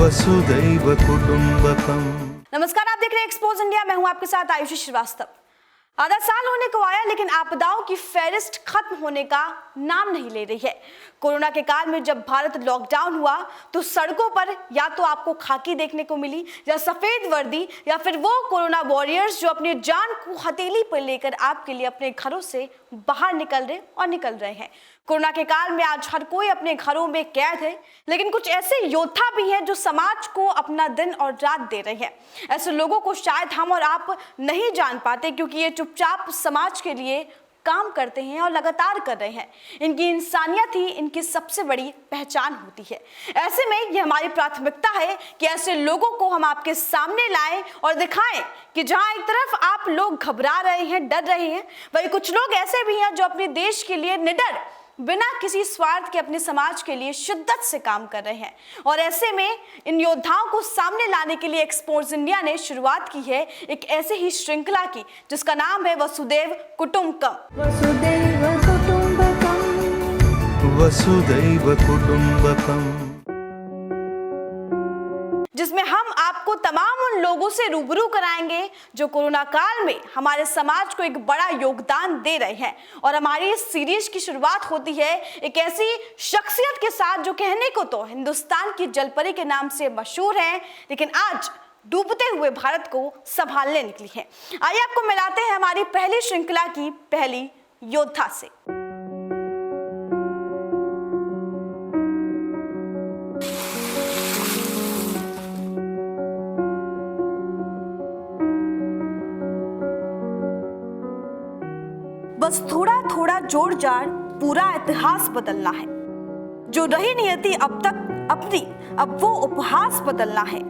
वसुधैव कुटुंबकम। नमस्कार, आप देख रहे हैं एक्सपोज इंडिया। मैं हूं आपके साथ आयुषी श्रीवास्तव। आधा साल होने को आया, लेकिन आपदाओं की फेहरिस्त खत्म होने का नाम नहीं ले रही है। कोरोना के काल में जब भारत लॉकडाउन हुआ तो सड़कों पर या तो आपको खाकी देखने को मिली, या सफेद वर्दी, या फिर वो कोरोना वॉरियर्स जो अपनी जान को हथेली पर लेकर आपके लिए अपने घरों से बाहर निकल रहे हैं। कोरोना के काल में आज हर कोई अपने घरों में कैद है, लेकिन कुछ ऐसे योद्धा भी हैं जो समाज को अपना दिन और रात दे रहे हैं। ऐसे लोगों को शायद हम और आप नहीं जान पाते, क्योंकि ये चुपचाप समाज के लिए काम करते हैं और लगातार कर रहे हैं। इनकी इंसानियत ही इनकी सबसे बड़ी पहचान होती है। ऐसे में ये हमारी प्राथमिकता है कि ऐसे लोगों को हम आपके सामने लाएं और दिखाएं कि जहां एक तरफ आप लोग घबरा रहे हैं, डर रहे हैं, वहीं कुछ लोग ऐसे भी हैं जो अपने देश के लिए निडर, बिना किसी स्वार्थ के अपने समाज के लिए शिद्दत से काम कर रहे हैं। और ऐसे में इन योद्धाओं को सामने लाने के लिए एक्सपोज इंडिया ने शुरुआत की है एक ऐसे ही श्रृंखला की, जिसका नाम है वसुधैव कुटुंबकम। वसुधैव कुटुंबकम, जिसमें हम आपको तमाम उन लोगों से रूबरू कराएंगे जो कोरोना काल में हमारे समाज को एक बड़ा योगदान दे रहे हैं। और हमारी इस सीरीज की शुरुआत होती है एक ऐसी शख्सियत के साथ जो कहने को तो हिंदुस्तान की जलपरी के नाम से मशहूर है, लेकिन आज डूबते हुए भारत को संभालने निकली है। आइए आपको मिलाते हैं हमारी पहली श्रृंखला की पहली योद्धा से। बस थोड़ा थोड़ा जोड़ जाड़ पूरा इतिहास बदलना है। जो रही नियति अब तक अपनी, अब वो उपहास बदलना है।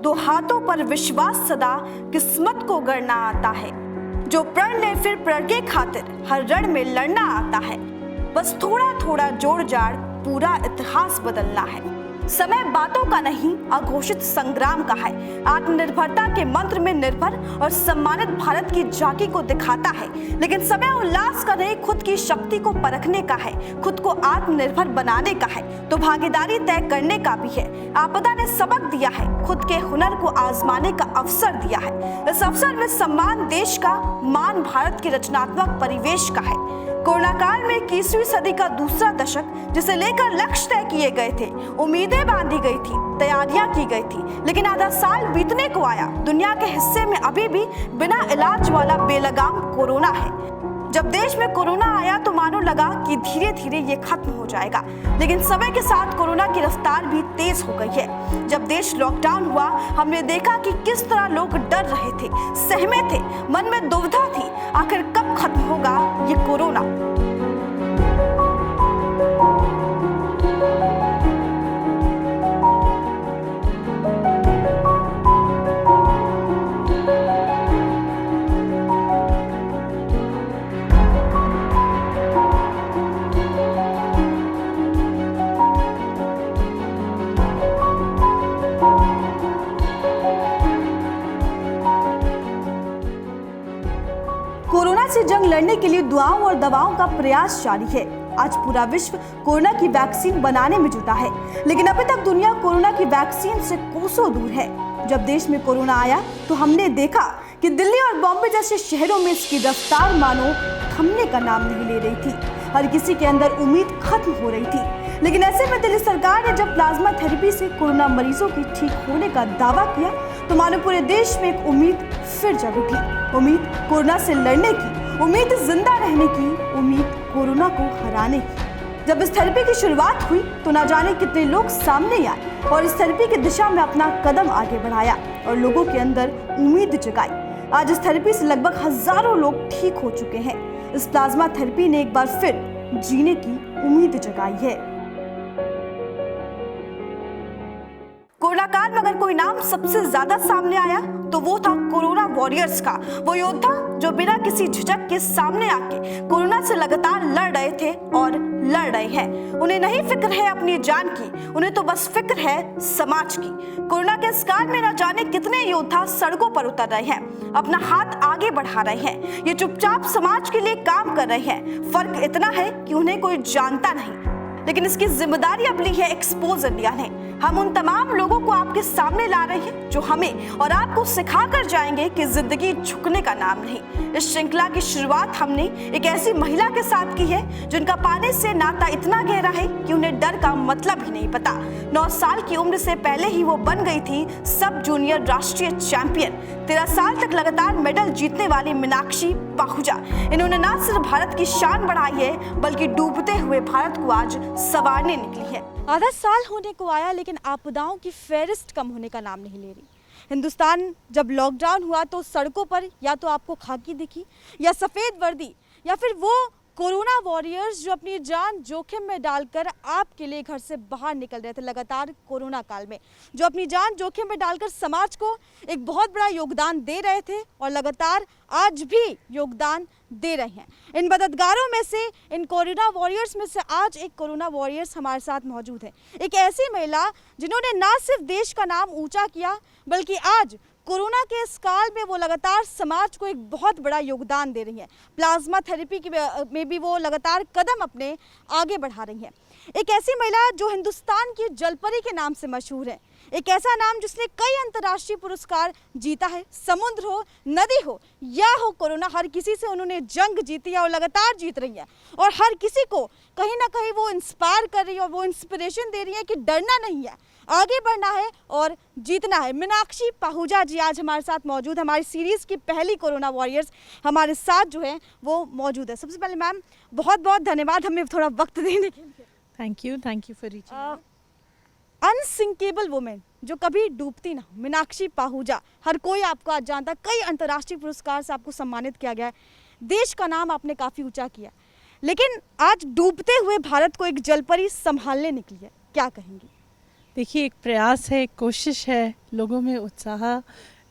दो हाथों पर विश्वास सदा किस्मत को गढ़ना आता है। जो प्रण ले फिर प्रण के खातिर हर रण में लड़ना आता है। बस थोड़ा थोड़ा जोड़ जाड़ पूरा इतिहास बदलना है। समय बातों का नहीं, अघोषित संग्राम का है। आत्मनिर्भरता के मंत्र में निर्भर और सम्मानित भारत की झांकी को दिखाता है। लेकिन समय उल्लास का नहीं, खुद की शक्ति को परखने का है, खुद को आत्मनिर्भर बनाने का है, तो भागीदारी तय करने का भी है। आपदा ने सबक दिया है, खुद के हुनर को आजमाने का अवसर दिया है। इस अवसर में सम्मान देश का, मान भारत के रचनात्मक परिवेश का है। कोरोना काल में 21वीं सदी का दूसरा दशक, जिसे लेकर लक्ष्य तय किए गए थे, उम्मीदें बांधी गई थी, तैयारियां की गई थी, लेकिन आधा साल बीतने को आया। दुनिया के हिस्से में अभी भी बिना इलाज वाला बेलगाम कोरोना है। जब देश में कोरोना आया तो मानो लगा कि धीरे धीरे ये खत्म हो जाएगा, लेकिन समय के साथ कोरोना की रफ्तार भी तेज हो गई है। जब देश लॉकडाउन हुआ, हमने देखा कि किस तरह लोग डर रहे थे, सहमे थे, मन में दुविधा थी, आखिर कब खत्म होगा ये कोरोना। कोरोना से जंग लड़ने के लिए दुआओं और दवाओं का प्रयास जारी है। आज पूरा विश्व कोरोना की वैक्सीन बनाने में जुटा है, लेकिन अभी तक दुनिया कोरोना की वैक्सीन से कोसों दूर है। जब देश में कोरोना आया तो हमने देखा कि दिल्ली और बॉम्बे जैसे शहरों में इसकी रफ्तार मानो थमने का नाम नहीं ले रही थी। हर किसी के अंदर उम्मीद खत्म हो रही थी। लेकिन ऐसे में दिल्ली सरकार ने जब प्लाज्मा थेरेपी से कोरोना मरीजों की ठीक होने का दावा किया तो मानो पूरे देश में एक उम्मीद फिर जग उठी। उम्मीद कोरोना से लड़ने की, उम्मीद जिंदा रहने की, उम्मीद कोरोना को हराने की। जब इस थेरेपी की शुरुआत हुई तो ना जाने कितने लोग सामने आए और इस थेरेपी की दिशा में अपना कदम आगे बढ़ाया और लोगों के अंदर उम्मीद जगाई। आज इस थेरेपी से लगभग हजारों लोग ठीक हो चुके हैं। इस प्लाज्मा थेरेपी ने एक बार फिर जीने की उम्मीद जगाई है। कोरोना काल में अगर कोई नाम सबसे ज्यादा सामने आया तो वो था कोरोना वॉरियर्स का। वो योद्धा जो बिना किसी झिझक के सामने आके कोरोना से लगातार लड़ रहे थे और लड़ रहे हैं। उन्हें नहीं फिक्र है अपनी जान की, उन्हें तो बस फिक्र है समाज की। कोरोना के इस काल में न जाने कितने योद्धा सड़कों पर उतर रहे हैं, अपना हाथ आगे बढ़ा रहे हैं। ये चुपचाप समाज के लिए काम कर रहे हैं। फर्क इतना है कि उन्हें कोई जानता नहीं, लेकिन इसकी जिम्मेदारी अब ली है एक्सपोज इंडिया ने। हम उन तमाम लोगों को आपके सामने ला रहे हैं जो हमें और आपको सिखा कर जाएंगे कि जिंदगी झुकने का नाम नहीं। इस श्रृंखला की शुरुआत हमने एक ऐसी महिला के साथ की है जिनका पानी से नाता इतना गहरा है कि उन्हें डर का मतलब ही नहीं पता। 9 साल की उम्र से पहले ही वो बन गई थी सब जूनियर राष्ट्रीय चैंपियन। 13 साल तक लगातार मेडल जीतने वाली मीनाक्षी पाहुजा, इन्होंने न सिर्फ भारत की शान बढ़ाई है बल्कि डूबते हुए भारत को आज संवारने निकली है। आधा साल होने को आया लेकिन आपदाओं की फेहरिस्त कम होने का नाम नहीं ले रही। हिंदुस्तान जब लॉकडाउन हुआ तो सड़कों पर या तो आपको खाकी दिखी या सफ़ेद वर्दी या फिर वो कोरोना वॉरियर्स जो अपनी जान जोखिम में डालकर आपके लिए घर से बाहर निकल रहे थे लगातार कोरोना काल में, जो अपनी जान जोखिम में डालकर समाज को एक बहुत बड़ा योगदान दे रहे थे और लगातार आज भी योगदान दे रहे हैं। इन मददगारों में से, इन कोरोना वॉरियर्स में से आज एक कोरोना वॉरियर्स हमारे साथ मौजूद है। एक ऐसी महिला जिन्होंने ना सिर्फ देश का नाम ऊंचा किया बल्कि आज कोरोना के इस काल में वो लगातार समाज को एक बहुत बड़ा योगदान दे रही हैं। प्लाज्मा थेरेपी में भी वो लगातार कदम अपने आगे बढ़ा रही हैं। एक ऐसी महिला जो हिंदुस्तान की जलपरी के नाम से मशहूर है, एक ऐसा नाम जिसने कई अंतर्राष्ट्रीय पुरस्कार जीता है। समुद्र हो, नदी हो या हो कोरोना, हर किसी से उन्होंने जंग जीती है और लगातार जीत रही है और हर किसी को कहीं ना कहीं वो इंस्पायर कर रही है और वो इंस्पिरेशन दे रही है कि डरना नहीं है, आगे बढ़ना है और जीतना है। मीनाक्षी पाहुजा जी आज हमारे साथ मौजूद है। हमारी सीरीज़ की पहली कोरोना वॉरियर्स हमारे साथ जो है वो मौजूद है। सबसे पहले मैम बहुत बहुत धन्यवाद हमें थोड़ा वक्त देने के लिए। Thank you for reaching. Unsinkable women जो कभी डूबती ना हो, मीनाक्षी पाहुजा, हर कोई आपको आज जानता है। कई अंतर्राष्ट्रीय पुरस्कार से आपको सम्मानित किया गया है, देश का नाम आपने काफ़ी ऊंचा किया, लेकिन आज डूबते हुए भारत को एक जलपरी संभालने निकली है, क्या कहेंगी? देखिए, एक प्रयास है, कोशिश है, लोगों में उत्साह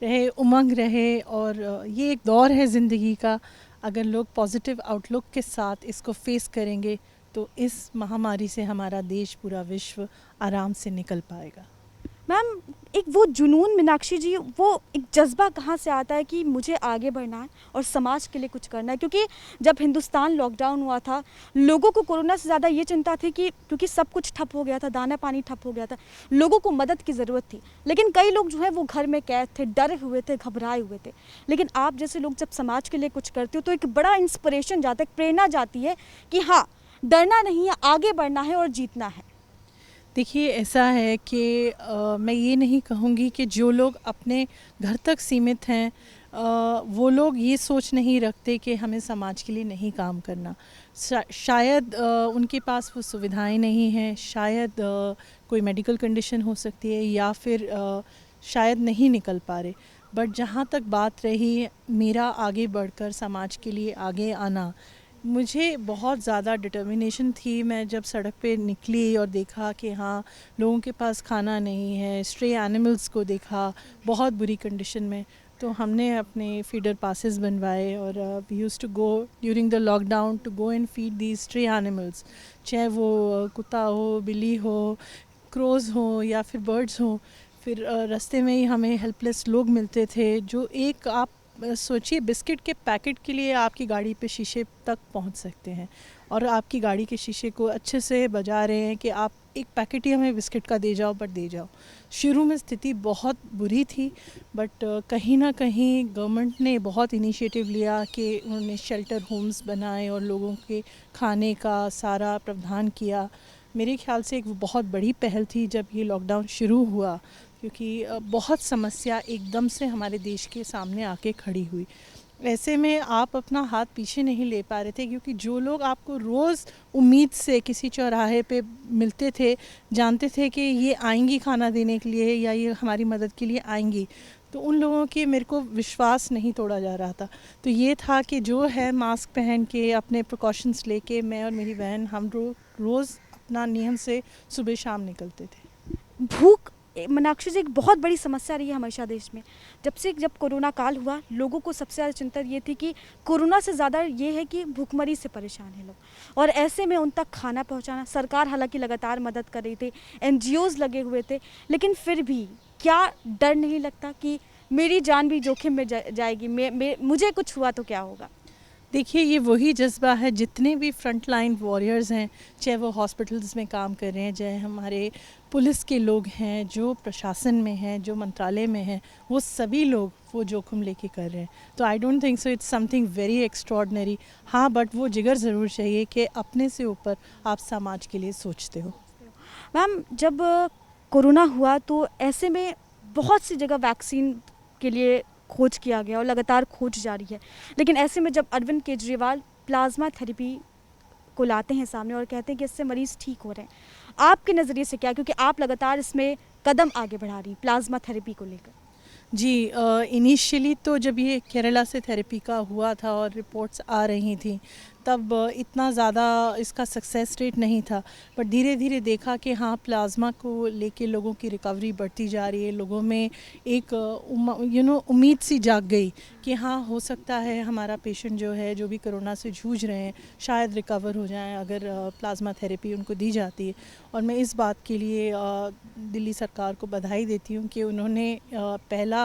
रहे, उमंग रहे और ये एक दौर है ज़िंदगी का। अगर लोग पॉजिटिव आउटलुक के साथ इसको फेस करेंगे तो इस महामारी से हमारा देश, पूरा विश्व आराम से निकल पाएगा। मैम, एक वो जुनून मीनाक्षी जी, वो एक जज्बा कहाँ से आता है कि मुझे आगे बढ़ना है और समाज के लिए कुछ करना है? क्योंकि जब हिंदुस्तान लॉकडाउन हुआ था, लोगों को कोरोना से ज़्यादा ये चिंता थी कि क्योंकि सब कुछ ठप हो गया था, दाना पानी ठप हो गया था, लोगों को मदद की ज़रूरत थी, लेकिन कई लोग जो है वो घर में कैद थे, डरे हुए थे, घबराए हुए थे। लेकिन आप जैसे लोग जब समाज के लिए कुछ करते हो तो एक बड़ा इंस्पिरेशन जाता है, प्रेरणा जाती है कि हाँ, डरना नहीं है, आगे बढ़ना है और जीतना है। देखिए, ऐसा है कि मैं ये नहीं कहूँगी कि जो लोग अपने घर तक सीमित हैं वो लोग ये सोच नहीं रखते कि हमें समाज के लिए नहीं काम करना। शायद उनके पास वो सुविधाएं नहीं हैं, शायद कोई मेडिकल कंडीशन हो सकती है या फिर शायद नहीं निकल पा रहे। बट जहाँ तक बात रही मेरा आगे बढ़कर समाज के लिए आगे आना, मुझे बहुत ज़्यादा डिटर्मिनेशन थी। मैं जब सड़क पे निकली और देखा कि हाँ, लोगों के पास खाना नहीं है, स्ट्रे एनिमल्स को देखा बहुत बुरी कंडीशन में, तो हमने अपने फीडर पासेस बनवाए और we used to go during the lockdown to go and feed the stray animals, चाहे वो कुत्ता हो, बिल्ली हो, क्रोज़ हो या फिर बर्ड्स हो। फिर रास्ते में ही हमें हेल्पलेस लोग मिलते थे जो एक, आप सोचिए, बिस्किट के पैकेट के लिए आपकी गाड़ी पे शीशे तक पहुंच सकते हैं और आपकी गाड़ी के शीशे को अच्छे से बजा रहे हैं कि आप एक पैकेट ही हमें बिस्किट का दे जाओ, बट दे जाओ। शुरू में स्थिति बहुत बुरी थी, बट कहीं ना कहीं गवर्नमेंट ने बहुत इनिशिएटिव लिया कि उन्होंने शेल्टर होम्स बनाए और लोगों के खाने का सारा प्रावधान किया। मेरे ख्याल से एक बहुत बड़ी पहल थी जब ये लॉकडाउन शुरू हुआ, क्योंकि बहुत समस्या एकदम से हमारे देश के सामने आके खड़ी हुई। ऐसे में आप अपना हाथ पीछे नहीं ले पा रहे थे, क्योंकि जो लोग आपको रोज़ उम्मीद से किसी चौराहे पे मिलते थे, जानते थे कि ये आएंगी खाना देने के लिए या ये हमारी मदद के लिए आएंगी, तो उन लोगों के मेरे को विश्वास नहीं तोड़ा जा रहा था। तो ये था कि जो है मास्क पहन के, अपने प्रिकॉशंस लेके, मैं और मेरी बहन हम रोज़ अपना नियम से सुबह शाम निकलते थे। भूख मीनाक्षी जी एक बहुत बड़ी समस्या रही है हमेशा देश में। जब कोरोना काल हुआ, लोगों को सबसे ज़्यादा चिंता ये थी कि कोरोना से ज़्यादा ये है कि भूखमरी से परेशान हैं लोग, और ऐसे में उन तक खाना पहुंचाना। सरकार हालांकि लगातार मदद कर रही थी, NGOs लगे हुए थे, लेकिन फिर भी क्या डर नहीं लगता कि मेरी जान भी जोखिम में जाएगी, मुझे कुछ हुआ तो क्या होगा? देखिए, ये वही जज्बा है। जितने भी फ्रंट लाइन वॉरियर्स हैं, चाहे वो हॉस्पिटल्स में काम कर रहे हैं, चाहे हमारे पुलिस के लोग हैं, जो प्रशासन में हैं, जो मंत्रालय में हैं, वो सभी लोग वो जोखिम लेके कर रहे हैं। तो I don't think so it's something very extraordinary. हाँ, बट वो जिगर ज़रूर चाहिए कि अपने से ऊपर आप समाज के लिए सोचते हो। मैम, जब कोरोना हुआ तो ऐसे में बहुत सी जगह वैक्सीन के लिए खोज किया गया और लगातार खोज जारी है, लेकिन ऐसे में जब अरविंद केजरीवाल प्लाज्मा थेरेपी को लाते हैं सामने और कहते हैं कि इससे मरीज़ ठीक हो रहे हैं, आपके नज़रिए से क्या, क्योंकि आप लगातार इसमें कदम आगे बढ़ा रही प्लाज्मा थेरेपी को लेकर? जी, इनिशियली तो जब ये केरला से थेरेपी का हुआ था और रिपोर्ट्स आ रही थी, तब इतना ज़्यादा इसका सक्सेस रेट नहीं था। बट धीरे धीरे देखा कि हाँ, प्लाज्मा को लेके लोगों की रिकवरी बढ़ती जा रही है। लोगों में एक उम्मीद सी जाग गई कि हाँ, हो सकता है हमारा पेशेंट जो है, जो भी कोरोना से जूझ रहे हैं, शायद रिकवर हो जाएं अगर प्लाज्मा थेरेपी उनको दी जाती है। और मैं इस बात के लिए दिल्ली सरकार को बधाई देती हूँ कि उन्होंने पहला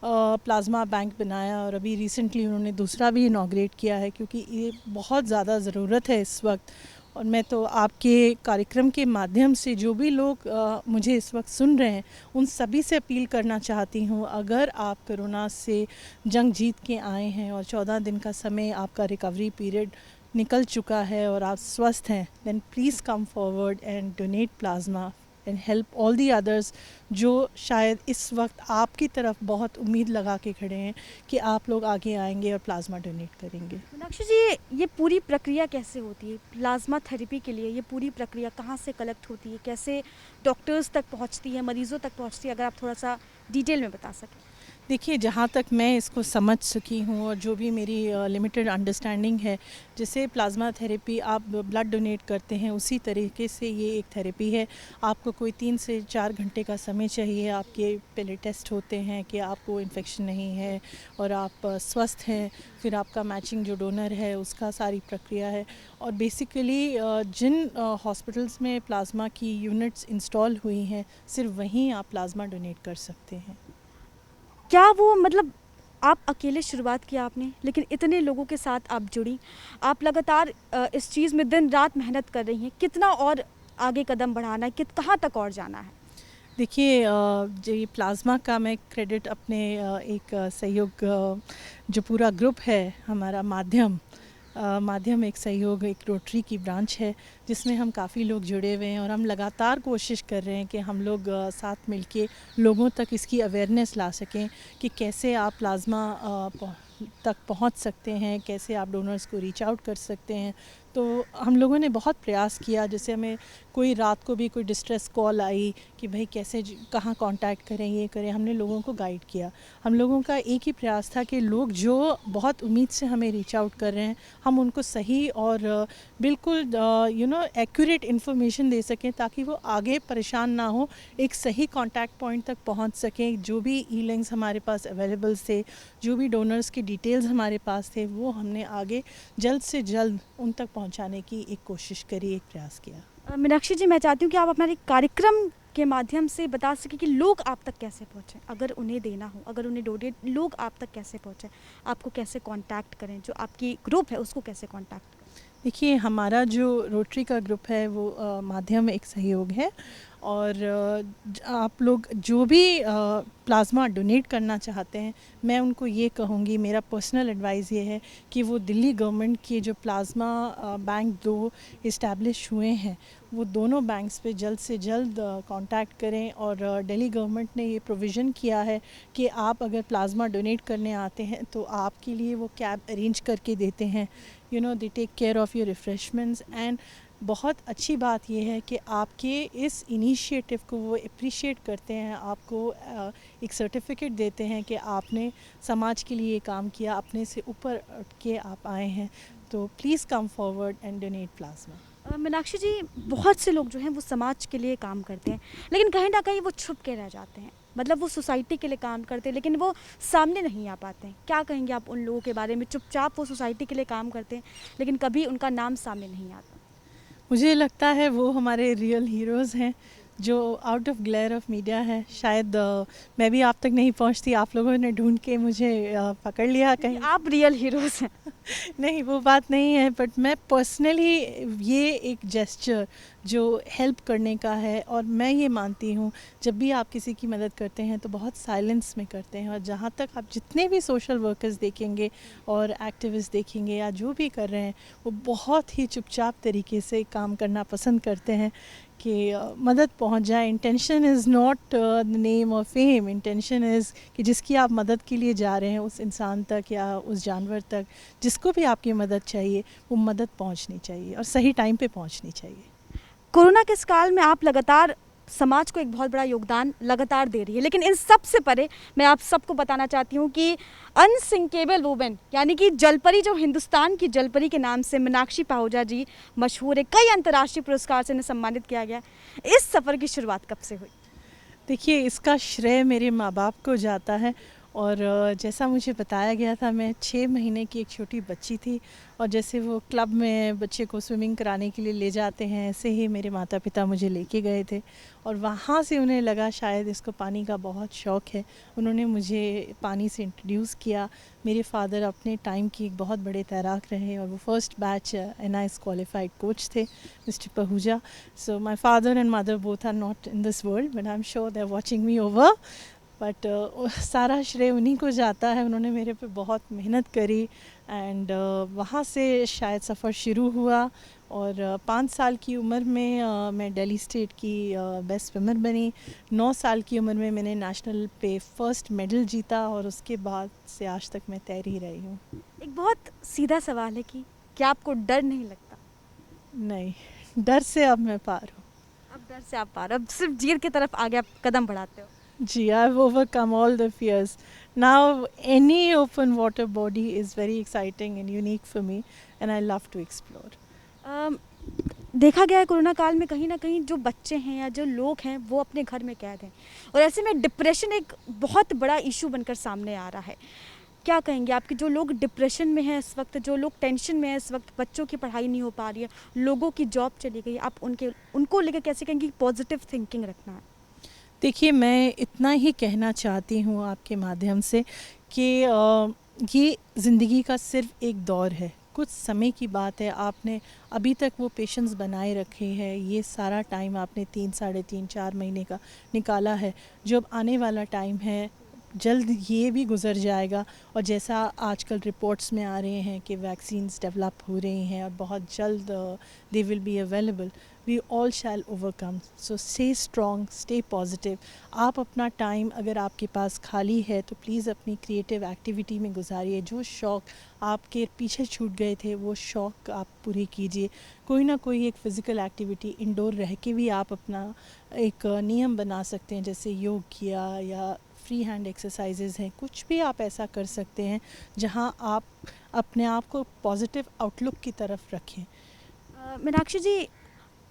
प्लाज्मा बैंक बनाया और अभी रिसेंटली उन्होंने दूसरा भी इनॉग्रेट किया है, क्योंकि ये बहुत ज़्यादा ज़रूरत है इस वक्त। और मैं तो आपके कार्यक्रम के माध्यम से जो भी लोग मुझे इस वक्त सुन रहे हैं, उन सभी से अपील करना चाहती हूँ, अगर आप कोरोना से जंग जीत के आए हैं और 14 दिन का समय आपका रिकवरी पीरियड निकल चुका है और आप स्वस्थ हैं, then please come forward and donate plasma and help all the others जो शायद इस वक्त आपकी तरफ बहुत उम्मीद लगा के खड़े हैं कि आप लोग आगे आएंगे और प्लाज्मा डोनेट करेंगे। मीनाक्षी जी, ये पूरी प्रक्रिया कैसे होती है प्लाज्मा थेरेपी के लिए? ये पूरी प्रक्रिया कहाँ से कलेक्ट होती है, कैसे डॉक्टर्स तक पहुँचती है, मरीजों तक पहुँचती है? अगर आप थोड़ा सा डिटेल में बता सकें। देखिए, जहाँ तक मैं इसको समझ सकी हूँ और जो भी मेरी लिमिटेड अंडरस्टैंडिंग है, जैसे प्लाज्मा थेरेपी आप ब्लड डोनेट करते हैं, उसी तरीके से ये एक थेरेपी है। आपको कोई 3 से 4 घंटे का समय चाहिए। आपके पहले टेस्ट होते हैं कि आपको इन्फेक्शन नहीं है और आप स्वस्थ हैं। फिर आपका मैचिंग जो डोनर है उसका सारी प्रक्रिया है। और बेसिकली जिन हॉस्पिटल्स में प्लाज्मा की यूनिट्स इंस्टॉल हुई हैं, सिर्फ वहीं आप प्लाज्मा डोनेट कर सकते हैं। क्या वो मतलब आप अकेले शुरुआत किया आपने, लेकिन इतने लोगों के साथ आप जुड़ी, आप लगातार इस चीज़ में दिन रात मेहनत कर रही हैं, कितना और आगे कदम बढ़ाना है, कहाँ तक और जाना है? देखिए, जो ये प्लाज्मा का मैं क्रेडिट अपने एक सहयोग जो पूरा ग्रुप है हमारा माध्यम एक सहयोग, एक रोटरी की ब्रांच है जिसमें हम काफ़ी लोग जुड़े हुए हैं और हम लगातार कोशिश कर रहे हैं कि हम लोग साथ मिलके लोगों तक इसकी अवेयरनेस ला सकें कि कैसे आप प्लाज्मा तक पहुंच सकते हैं, कैसे आप डोनर्स को रीच आउट कर सकते हैं। तो हम लोगों ने बहुत प्रयास किया। जैसे हमें कोई रात को भी कोई डिस्ट्रेस कॉल आई कि भाई कैसे कहाँ कांटेक्ट करें, ये करें, हमने लोगों को गाइड किया। हम लोगों का एक ही प्रयास था कि लोग जो बहुत उम्मीद से हमें रीच आउट कर रहे हैं, हम उनको सही और बिल्कुल एक्यूरेट इन्फॉर्मेशन दे सकें ताकि वो आगे परेशान ना हो, एक सही कांटेक्ट पॉइंट तक पहुंच सकें। जो भी ई लिंक्स हमारे पास अवेलेबल थे, जो भी डोनर्स की डिटेल्स हमारे पास थे, वो हमने आगे जल्द से जल्द उन तक पहुंचाने की एक कोशिश करी, एक प्रयास किया। मीनाक्षी जी, मैं चाहती हूँ कि आप हमारे कार्यक्रम के माध्यम से बता सकें कि लोग आप तक कैसे पहुँचें, अगर उन्हें देना हो, अगर उन्हें डोनेट, लोग आप तक कैसे पहुँचें, आपको कैसे कांटेक्ट करें, जो आपकी ग्रुप है उसको कैसे कांटेक्ट करें? देखिए, हमारा जो रोटरी का ग्रुप है वो माध्यम एक सहयोग है और आप लोग जो भी प्लाज्मा डोनेट करना चाहते हैं, मैं उनको ये कहूँगी, मेरा पर्सनल एडवाइस ये है कि वो दिल्ली गवर्नमेंट के जो प्लाज्मा बैंक 2 इस्टेब्लिश हुए हैं, वो दोनों बैंक्स पे जल्द से जल्द कांटेक्ट करें। और दिल्ली गवर्नमेंट ने ये प्रोविज़न किया है कि आप अगर प्लाज्मा डोनेट करने आते हैं तो आपके लिए वो कैब अरेंज करके देते हैं। They take care of your refreshments. And बहुत अच्छी बात यह है कि आपके इस इनिशिएटिव को वो अप्रिशिएट करते हैं, आपको एक सर्टिफिकेट देते हैं कि आपने समाज के लिए काम किया, अपने से ऊपर उठ के आप आए हैं। तो please come forward and donate plasma. Meenakshi ji, बहुत से लोग जो हैं वो समाज के लिए काम करते हैं, लेकिन कहीं ना कहीं वो छुप के रह जाते हैं। मतलब वो सोसाइटी के लिए काम करते हैं लेकिन वो सामने नहीं आ पाते हैं। क्या कहेंगे आप उन लोगों के बारे में? चुपचाप वो सोसाइटी के लिए काम करते हैं लेकिन कभी उनका नाम सामने नहीं आता। मुझे लगता है वो हमारे रियल हीरोज़ हैं जो out of glare of media है, शायद मैं भी आप तक नहीं पहुंचती, आप लोगों ने ढूंढ के मुझे पकड़ लिया कहीं। आप रियल हीरोज हैं। नहीं, वो बात नहीं है, बट मैं पर्सनली ये एक जेस्चर जो हेल्प करने का है, और मैं ये मानती हूँ जब भी आप किसी की मदद करते हैं तो बहुत साइलेंस में करते हैं। और जहाँ तक आप जितने भी सोशल वर्कर्स देखेंगे और एक्टिविस्ट देखेंगे या जो भी कर रहे हैं, वो बहुत ही चुपचाप तरीके से काम करना पसंद करते हैं कि मदद पहुंच जाए। Intention is not the name of fame, intention is कि जिसकी आप मदद के लिए जा रहे हैं उस इंसान तक या उस जानवर तक, जिसको भी आपकी मदद चाहिए वो मदद पहुंचनी चाहिए और सही टाइम पे पहुंचनी चाहिए। कोरोना के इस काल में आप लगातार समाज को एक बहुत बड़ा योगदान लगातार दे रही है, लेकिन इन सब से परे मैं आप सबको बताना चाहती हूँ कि अनसिंकेबल वुमेन यानी कि जलपरी, जो हिंदुस्तान की जलपरी के नाम से मीनाक्षी पाहुजा जी मशहूर है, कई अंतर्राष्ट्रीय पुरस्कार से इन्हें सम्मानित किया गया। इस सफ़र की शुरुआत कब से हुई? देखिए, इसका श्रेय मेरे माँ बाप को जाता है। और जैसा मुझे बताया गया था, मैं 6 महीने की एक छोटी बच्ची थी, और जैसे वो क्लब में बच्चे को स्विमिंग कराने के लिए ले जाते हैं, ऐसे ही मेरे माता पिता मुझे लेके गए थे। और वहाँ से उन्हें लगा शायद इसको पानी का बहुत शौक़ है, उन्होंने मुझे पानी से इंट्रोड्यूस किया। मेरे फादर अपने टाइम की एक बहुत बड़े तैराक रहे और वो first batch NIS qualified coach थे, mister Pahuja. So my father and mother both are not in this world, but I am sure they are watching me over. बट सारा श्रेय उन्हीं को जाता है, उन्होंने मेरे पे बहुत मेहनत करी। एंड वहाँ से शायद सफ़र शुरू हुआ। और 5 साल की उम्र में मैं दिल्ली स्टेट की बेस्ट स्विमर बनी। 9 साल की उम्र में मैंने नेशनल पे फर्स्ट मेडल जीता, और उसके बाद से आज तक मैं तैर ही रही हूँ। एक बहुत सीधा सवाल है कि क्या आपको डर नहीं लगता? नहीं, डर से अब मैं पार हूँ। अब डर से आप पार, अब सिर्फ जीत की तरफ आगे आप कदम बढ़ाते हो। जी, I've overcome all the fears. Now any open water body is very exciting and unique for me, and I love to explore. देखा गया है कोरोना काल में कहीं ना कहीं जो बच्चे हैं या जो लोग हैं वो अपने घर में कैद हैं, और ऐसे में डिप्रेशन एक बहुत बड़ा इशू बनकर सामने आ रहा है। क्या कहेंगे आपके जो लोग डिप्रेशन में हैं इस वक्त, जो लोग टेंशन में हैं इस वक्त, बच्चों की पढ़ाई नहीं हो पा रही है, लोगों की जॉब चली गई, आप उनको लेकर कैसे कहेंगे पॉजिटिव थिंकिंग रखना है? देखिए, मैं इतना ही कहना चाहती हूँ आपके माध्यम से कि ये ज़िंदगी का सिर्फ एक दौर है, कुछ समय की बात है। आपने अभी तक वो पेशेंस बनाए रखे हैं, ये सारा टाइम आपने 3, साढ़े 3, 4 महीने का निकाला है। जो अब आने वाला टाइम है, जल्द ये भी गुजर जाएगा। और जैसा आजकल रिपोर्ट्स में आ रहे हैं कि वैक्सीन्स डेवलप हो रही हैं और बहुत जल्द they will be available, we all shall overcome. So stay strong, stay positive. आप अपना टाइम अगर आपके पास खाली है तो प्लीज़ अपनी क्रिएटिव एक्टिविटी में गुजारिए। जो शौक़ आपके पीछे छूट गए थे वो शौक़ आप पूरे कीजिए। कोई ना कोई एक फ़िज़िकल एक्टिविटी इंडोर रह के भी आप अपना एक नियम बना सकते हैं, जैसे योग किया या फ्री हैंड एक्सरसाइजेज हैं। कुछ भी आप ऐसा कर सकते हैं जहां आप अपने आप को पॉजिटिव आउटलुक की तरफ रखें। मीनाक्षी जी,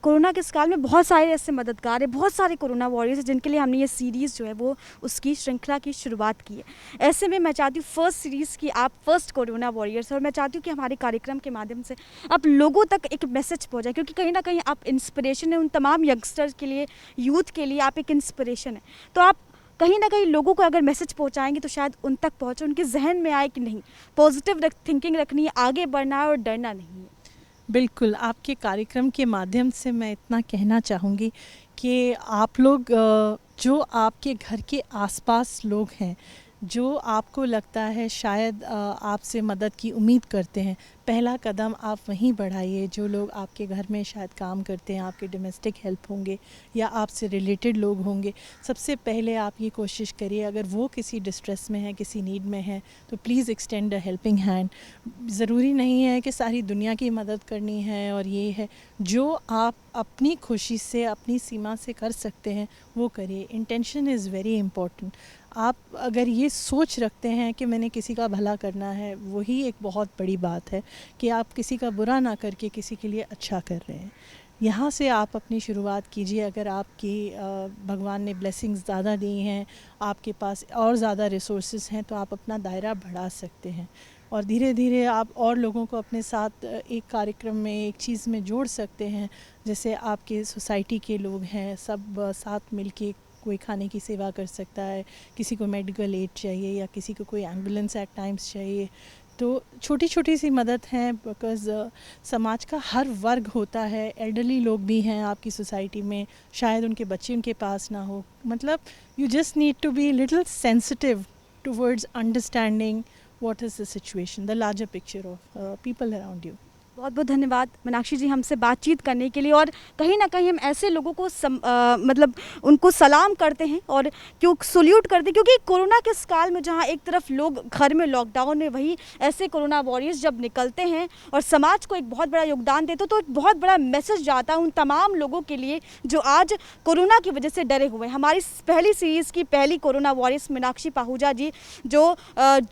कोरोना के इस काल में बहुत सारे ऐसे मददगार हैं, बहुत सारे कोरोना वॉरियर्स हैं जिनके लिए हमने ये सीरीज़ जो है वो उसकी श्रृंखला की शुरुआत की है। ऐसे में मैं चाहती हूँ फर्स्ट सीरीज़ की आप फर्स्ट कोरोना वॉरियर्स, और मैं चाहती हूँ कि हमारे कार्यक्रम के माध्यम से आप लोगों तक एक मैसेज पहुँचाए, क्योंकि कहीं ना कहीं आप इंस्पिरेशन है उन तमाम यंगस्टर्स के लिए, यूथ के लिए आप एक इंस्पिरेशन है। तो आप कहीं ना कहीं लोगों को अगर मैसेज पहुंचाएंगे तो शायद उन तक पहुंचे, उनके जहन में आए कि नहीं, पॉजिटिव थिंकिंग रखनी है, आगे बढ़ना है और डरना नहीं है। बिल्कुल, आपके कार्यक्रम के माध्यम से मैं इतना कहना चाहूँगी कि आप लोग जो आपके घर के आसपास लोग हैं, जो आपको लगता है शायद आपसे मदद की उम्मीद करते हैं, पहला कदम आप वहीं बढ़ाइए। जो लोग आपके घर में शायद काम करते हैं, आपके डोमेस्टिक हेल्प होंगे या आपसे रिलेटेड लोग होंगे, सबसे पहले आप ये कोशिश करिए, अगर वो किसी डिस्ट्रेस में है, किसी नीड में है, तो please extend a helping hand. ज़रूरी नहीं है कि सारी दुनिया की मदद करनी है, और ये है जो आप अपनी खुशी से, अपनी सीमा से कर सकते हैं वो करिए। Intention is very important. आप अगर ये सोच रखते हैं कि मैंने किसी का भला करना है, वही एक बहुत बड़ी बात है कि आप किसी का बुरा ना करके किसी के लिए अच्छा कर रहे हैं। यहाँ से आप अपनी शुरुआत कीजिए। अगर आपकी भगवान ने ब्लेसिंग्स ज़्यादा दी हैं, आपके पास और ज़्यादा रिसोर्सेज हैं, तो आप अपना दायरा बढ़ा सकते हैं। और धीरे धीरे आप और लोगों को अपने साथ एक कार्यक्रम में, एक चीज़ में जोड़ सकते हैं। जैसे आपके सोसाइटी के लोग हैं, सब साथ मिलके कोई खाने की सेवा कर सकता है, किसी को मेडिकल एड चाहिए या किसी को कोई एम्बुलेंस एट टाइम्स चाहिए। तो छोटी छोटी सी मदद हैं, बिकॉज़ समाज का हर वर्ग होता है। एल्डरली लोग भी हैं आपकी सोसाइटी में, शायद उनके बच्चे उनके पास ना हो। मतलब you just need to be little sensitive towards understanding what is the situation, the larger picture of people around you. बहुत बहुत धन्यवाद मीनाक्षी जी हमसे बातचीत करने के लिए। और कहीं ना कहीं हम ऐसे लोगों को मतलब उनको सलाम करते हैं और क्यों सल्यूट करते हैं, क्योंकि कोरोना के इस काल में जहां एक तरफ लोग घर में लॉकडाउन में, वही ऐसे कोरोना वॉरियर्स जब निकलते हैं और समाज को एक बहुत बड़ा योगदान देते तो एक बहुत बड़ा मैसेज जाता है उन तमाम लोगों के लिए जो आज कोरोना की वजह से डरे हुए हैं। हमारी पहली सीरीज़ की पहली कोरोना वॉरियर्स मीनाक्षी पाहूजा जी, जो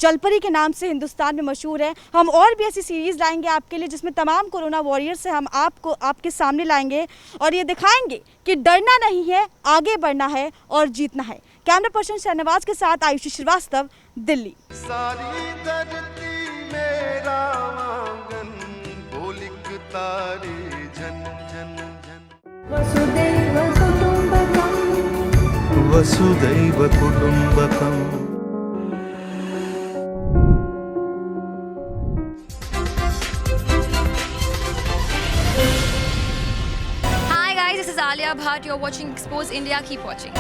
जलपरी के नाम से हिंदुस्तान में मशहूर है। हम और भी ऐसी सीरीज़ लाएंगे आपके लिए जिसमें तमाम कोरोना वॉरियर्स से हम आपको आपके सामने लाएंगे और ये दिखाएंगे कि डरना नहीं है, आगे बढ़ना है और जीतना है। कैमरा पर्सन शहनवाज के साथ आयुषी श्रीवास्तव, दिल्ली। सारी धरती मेरा आंगन, बोलिक तारे जन जन जन। वसुदैव कुटुम्बकम् वसुदैव कुटुम्बकम्। This is Alia Bhatt. You're watching Expose India. Keep watching.